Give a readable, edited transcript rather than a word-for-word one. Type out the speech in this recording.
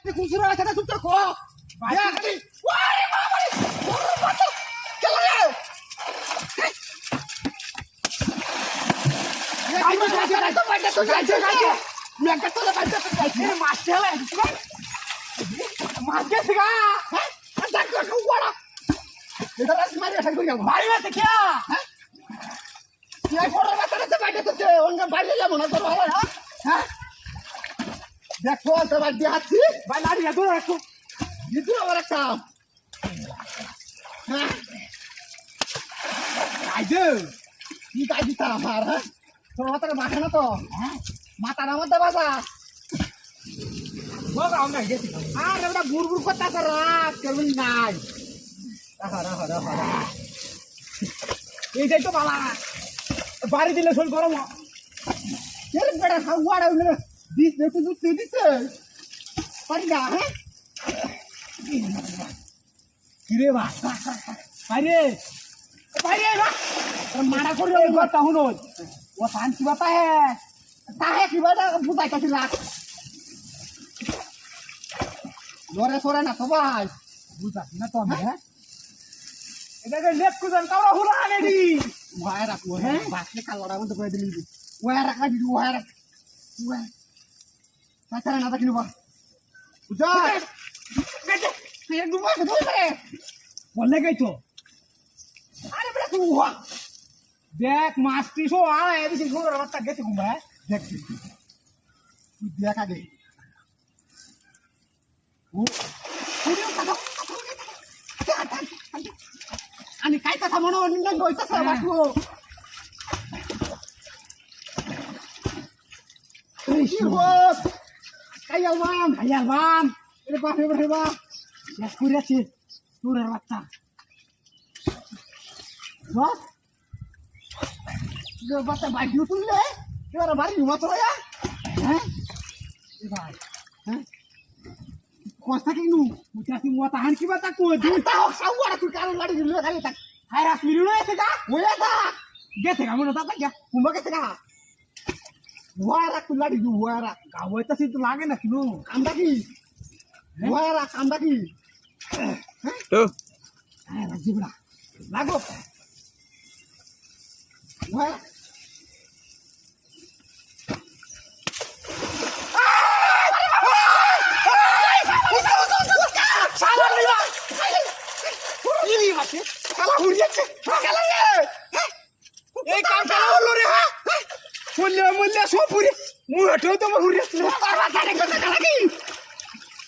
খুচরা আছে না চুপচাপ খো ভাইয়া খালি ওরে বাবা রে ওরে বাবা চল রে আমি যাই তো বাইরে তো যাই মেঘটা তো বাইরে তো যাই মাছ খেলা মাছ গেছে গা হ্যাঁ দেখো তো ওড়া এটা রাত মারি আসা করি ভাই আছে কি হ্যাঁ কি আই পড়া বাতারে বাইরে তো অন্য বাইরে যাব না তো ভালো হ্যাঁ দেখো তো ভাই দিহাছি ভাই লাড়ি না দূরে রাখো দিদু আমার কাম হ্যাঁ আইজে কি কাজ দিতা আমার হ্যাঁ তোর মাথাটা মাখা না তো হ্যাঁ মাথার মধ্যে বাজা বল আমরা গেছি আর ওটা বুড়বুড় করতে আছে রাত কেমন নাই রাখা এই যাই তো বালা বাড়ি দিলে শোল গরম এর বেড়া খাওয়াড়া হইলে দিস দেখতে দুধ দিতে পারি না হ্যাঁ কিরে বা বাইরে বাইরে বা মারা করে ওই কথা শুনো ও শান্তি বাতা হ্যাঁ তাহে কিবা বুঝাই কাছিল লরে সরে না সবাই বুঝাস না তো আমি হ্যাঁ এটাকে লেট কুজন কাউরা হুরা আনে দি ওয়া রাখো হ্যাঁ বাসে কালড়া মধ্যে করে দিলি ওয়া রাখা দি ওয়া রাখ ওয়া তাছাড়া না দেখিনি বা বুঝা তুই ডুবা কে ধরে বললে গাইতো আরে বড় তুই ওয়া দেখ মাছটি সো আয় এদিকে ছোড়র বাচ্চা গেছে কুম্বা দেখ তুই দেখ আগে ও आणि काय कथा म्हणून निघून होईतच बाटू काय यालवाम अरे बाप रे बाप या कुऱ्याची तुरर वाटता बस जो बस बाई उठले एवढा भारी हिमाचल या हैं भाई हैं कोस्ता की नु मुतासी मुता हान की बात को दूता हो सावरा तू काल लाडी दिलो खाली तक हाय रास मिळून येते का होया का गेते का म्हणत आता क्या कुंभ गेते का वारा तू लाडी दू वारा गाव तशी तू लागे ना किनो कांदा की वारा कांदा की तो हाय राजीबडा लागो वारा শালা হুড়িয়েছে শালা রে এই কাম শালা হলো রে হ্যাঁ মূল্য সব পুরি মুই হটেও তো হুড়িয়েছে